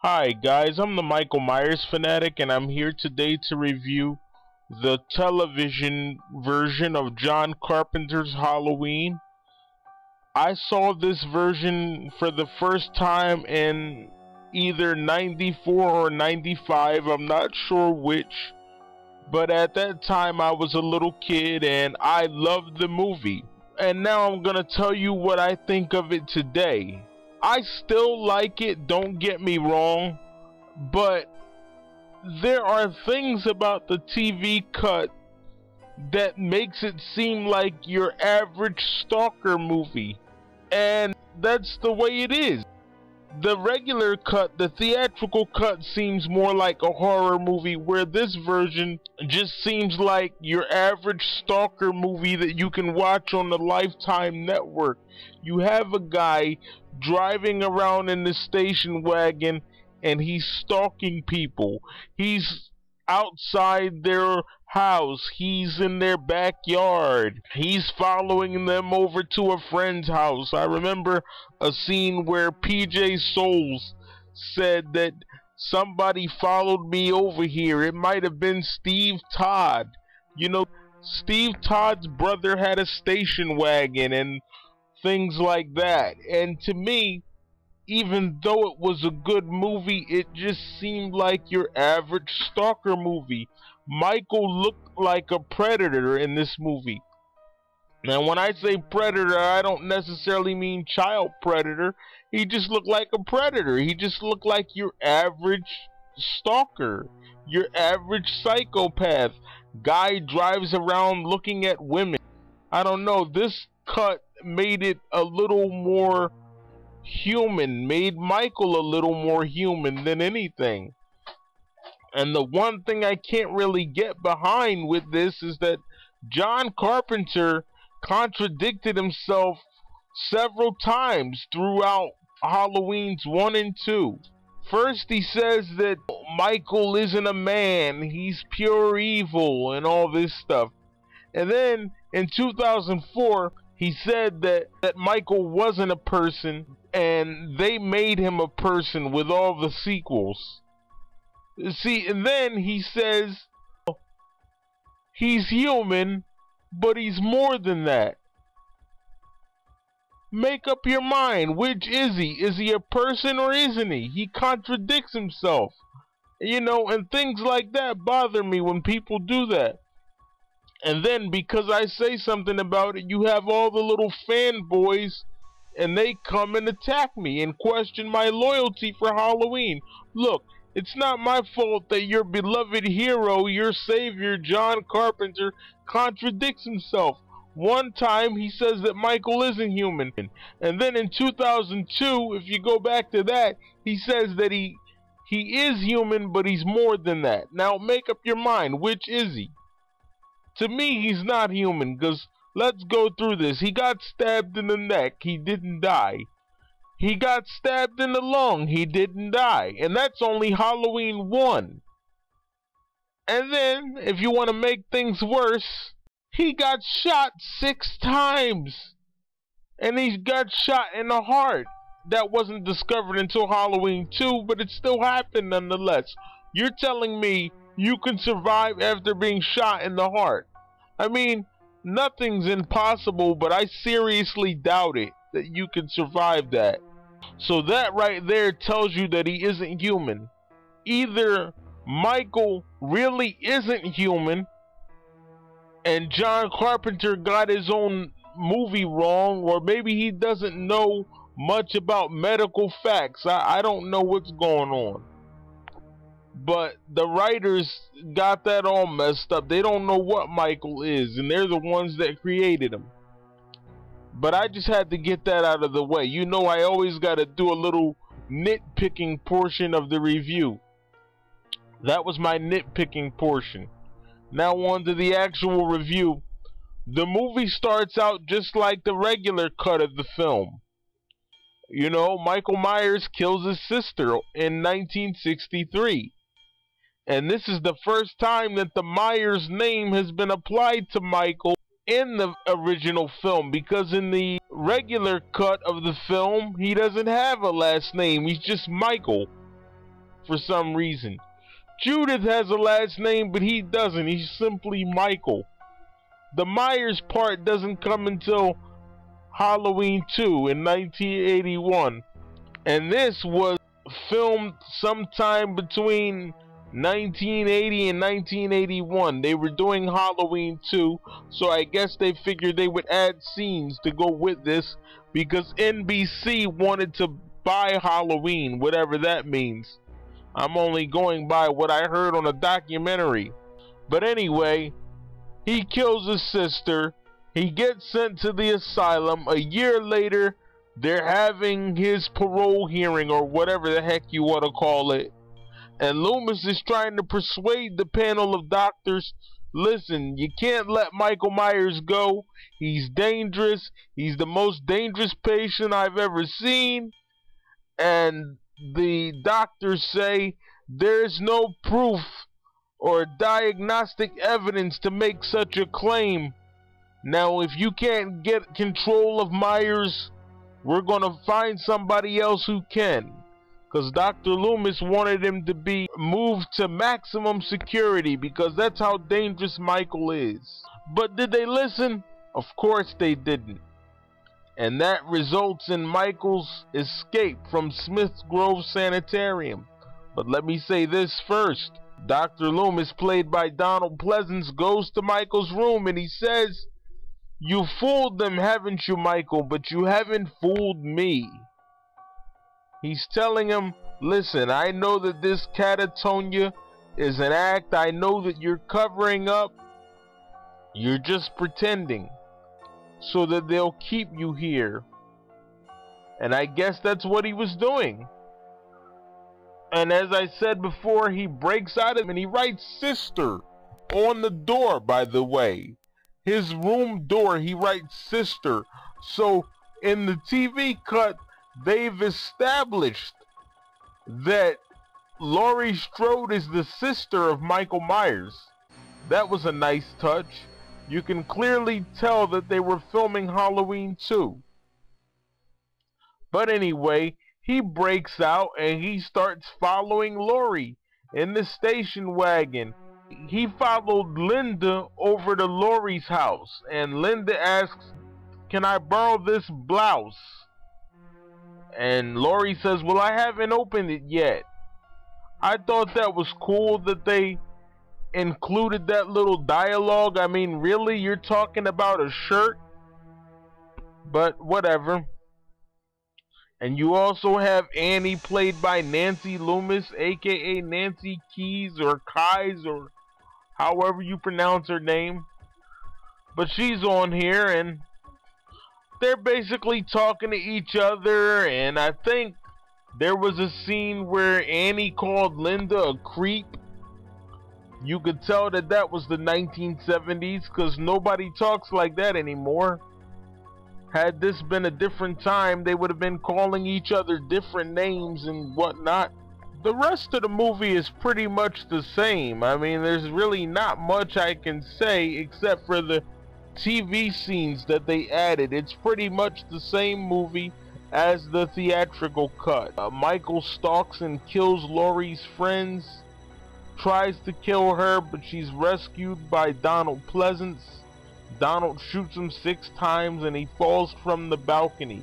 Hi guys, I'm the Michael Myers fanatic and I'm here today to review the television version of John Carpenter's Halloween. I saw this version for the first time in either 94 or 95, I'm not sure which, but at that time I was a little kid and I loved the movie. And now I'm gonna tell you what I think of it today. I still like it, don't get me wrong, but there are things about the TV cut that makes it seem like your average stalker movie, and that's the way it is. The regular cut, the theatrical cut, seems more like a horror movie, where this version just seems like your average stalker movie that you can watch on the Lifetime network. You have a guy driving around in the station wagon and he's stalking people. He's outside their house, he's in their backyard, he's following them over to a friend's house. I remember a scene where PJ Souls said that somebody followed me over here. It might have been Steve Todd. You know, Steve Todd's brother had a station wagon and things like that. And to me, even though it was a good movie, it just seemed like your average stalker movie. Michael looked like a predator in this movie. Now when I say predator, I don't necessarily mean child predator. He just looked like a predator. He just looked like your average stalker, your average psychopath. Guy drives around looking at women. I don't know, this cut made it a little more human, made Michael a little more human than anything. And the one thing I can't really get behind with this is that John Carpenter contradicted himself several times throughout Halloween's 1 and 2. First he says that Michael isn't a man, he's pure evil and all this stuff. And then in 2004 he said that Michael wasn't a person and they made him a person with all the sequels. See, and then he says he's human, but he's more than that. Make up your mind, which is he? Is he a person or isn't he? He contradicts himself. You know, and things like that bother me when people do that. And then because I say something about it, you have all the little fanboys and they come and attack me and question my loyalty for Halloween. Look, it's not my fault that your beloved hero, your savior, John Carpenter, contradicts himself. One time he says that Michael isn't human, and then in 2002, if you go back to that, he says that he is human, but he's more than that. Now make up your mind, which is he? To me, he's not human, because let's go through this. He got stabbed in the neck, he didn't die. He got stabbed in the lung, he didn't die. And that's only Halloween 1. And then, if you want to make things worse, he got shot 6 times. And he got shot in the heart. That wasn't discovered until Halloween 2, but it still happened nonetheless. You're telling me you can survive after being shot in the heart? I mean, nothing's impossible, but I seriously doubt it, that you can survive that. So that right there tells you that he isn't human. Either Michael really isn't human and John Carpenter got his own movie wrong, or maybe he doesn't know much about medical facts. I don't know what's going on. But the writers got that all messed up. They don't know what Michael is, and they're the ones that created him. But I just had to get that out of the way. You know, I always got to do a little nitpicking portion of the review. That was my nitpicking portion. Now on to the actual review. The movie starts out just like the regular cut of the film. You know, Michael Myers kills his sister in 1963. And this is the first time that the Myers name has been applied to Michael in the original film, because in the regular cut of the film he doesn't have a last name, he's just Michael. for some reason. Judith has a last name, but he doesn't. He's simply Michael. The Myers part doesn't come until Halloween 2 in 1981. And this was filmed sometime between 1980 and 1981. They were doing Halloween 2, so I guess they figured they would add scenes to go with this because NBC wanted to buy Halloween, whatever that means. I'm only going by what I heard on a documentary. But anyway, he kills his sister. He gets sent to the asylum. A year later, they're having his parole hearing, or whatever the heck you want to call it. And Loomis is trying to persuade the panel of doctors, listen, you can't let Michael Myers go. He's dangerous. He's the most dangerous patient I've ever seen. And the doctors say there's no proof or diagnostic evidence to make such a claim. Now, if you can't get control of Myers, we're going to find somebody else who can. Because Dr. Loomis wanted him to be moved to maximum security because that's how dangerous Michael is. But did they listen? Of course they didn't. And that results in Michael's escape from Smith Grove Sanitarium. But let me say this first. Dr. Loomis, played by Donald Pleasence, goes to Michael's room and he says, "You fooled them, haven't you, Michael? But you haven't fooled me." He's telling him, listen, I know that this catatonia is an act. I know that you're covering up. You're just pretending so that they'll keep you here. And I guess that's what he was doing. And as I said before, he breaks out of him and he writes sister on the door, by the way. His room door, he writes sister. So in the TV cut, they've established that Laurie Strode is the sister of Michael Myers. That was a nice touch. You can clearly tell that they were filming Halloween 2. But anyway, he breaks out and he starts following Laurie in the station wagon. He followed Linda over to Laurie's house, and Linda asks, "Can I borrow this blouse?" And Laurie says, "Well, I haven't opened it yet." I thought that was cool that they included that little dialogue. I mean, really? You're talking about a shirt? But whatever. And you also have Annie, played by Nancy Loomis, aka Nancy Keys or Kies, or however you pronounce her name. But she's on here and they're basically talking to each other, and I think there was a scene where Annie called Linda a creep. You could tell that that was the 1970s because nobody talks like that anymore. Had this been a different time, they would have been calling each other different names and whatnot. The rest of the movie is pretty much the same. I mean, there's really not much I can say except for the TV scenes that they added. It's pretty much the same movie as the theatrical cut. Michael stalks and kills Laurie's friends, tries to kill her, but she's rescued by Donald Pleasence. Donald shoots him 6 times and he falls from the balcony,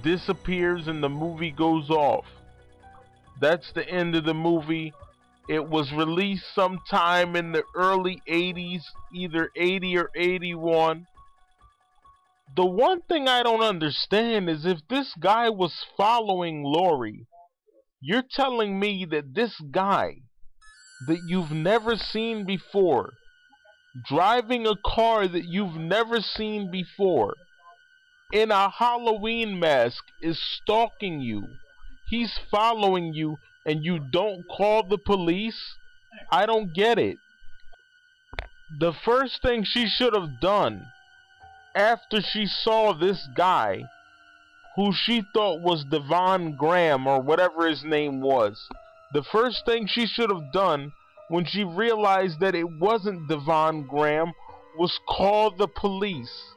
disappears, and the movie goes off. That's the end of the movie. It was released sometime in the early 80s, either 80 or 81. The one thing I don't understand is if this guy was following Laurie, you're telling me that this guy that you've never seen before, driving a car that you've never seen before, in a Halloween mask, is stalking you. He's following you and you don't call the police? I don't get it. The first thing she should have done after she saw this guy, who she thought was Devon Graham or whatever his name was, the first thing she should have done when she realized that it wasn't Devon Graham was call the police.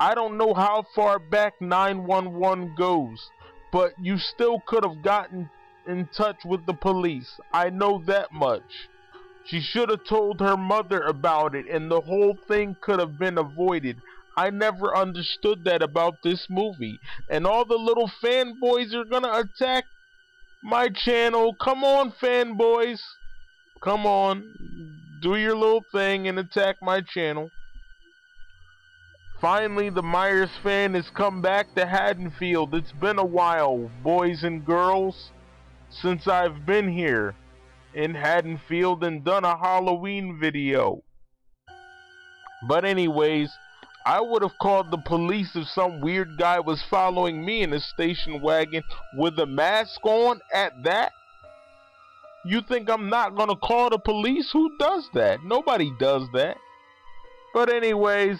I don't know how far back 911 goes, but you still could have gotten in touch with the police. I know that much. She should have told her mother about it and the whole thing could have been avoided. I never understood that about this movie. And all the little fanboys are gonna attack my channel. Come on, fanboys. Come on. Do your little thing and attack my channel. Finally, the Myers fan has come back to Haddonfield. It's been a while, boys and girls, since I've been here in Haddonfield and done a Halloween video. But anyways, I would have called the police if some weird guy was following me in a station wagon with a mask on at that. You think I'm not gonna call the police? Who does that? Nobody does that. But anyways,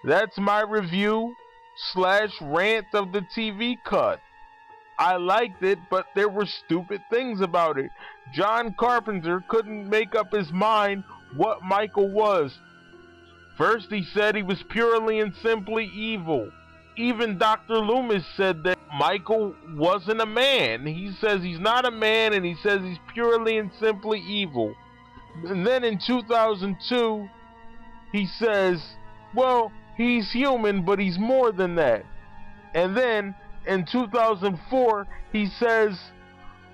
that's my review / rant of the TV cut. I liked it, but there were stupid things about it. John Carpenter couldn't make up his mind what Michael was. First he said he was purely and simply evil. Even Dr. Loomis said that Michael wasn't a man. He says he's not a man and he says he's purely and simply evil. And then in 2002, he says, well, he's human, but he's more than that. And then in 2004, he says,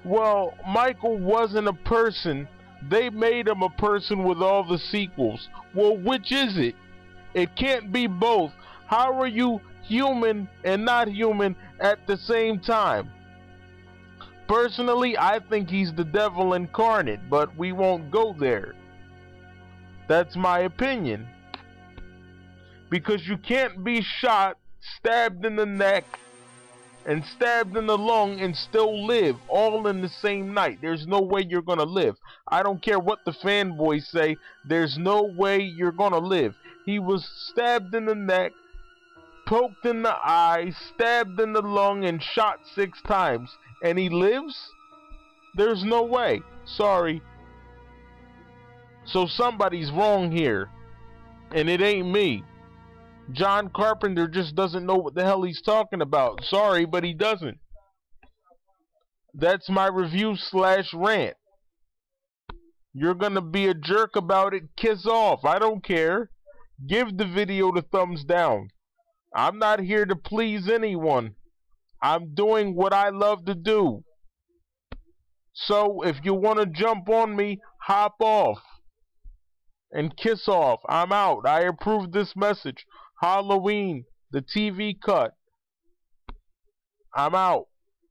well, Michael wasn't a person. They made him a person with all the sequels. Well, which is it? It can't be both. How are you human and not human at the same time? Personally, I think he's the devil incarnate, but we won't go there. That's my opinion. Because you can't be shot, stabbed in the neck, and stabbed in the lung and still live all in the same night. There's no way you're gonna live. I don't care what the fanboys say. There's no way you're gonna live. He was stabbed in the neck, poked in the eye, stabbed in the lung, and shot 6 times. And he lives? There's no way. Sorry. So somebody's wrong here. And it ain't me. John Carpenter just doesn't know what the hell he's talking about. Sorry, but he doesn't. That's my review / rant. You're gonna be a jerk about it, kiss off. I don't care. Give the video the thumbs down. I'm not here to please anyone. I'm doing what I love to do. So if you want to jump on me, hop off. And kiss off. I'm out. I approve this message. Halloween, the TV cut. I'm out.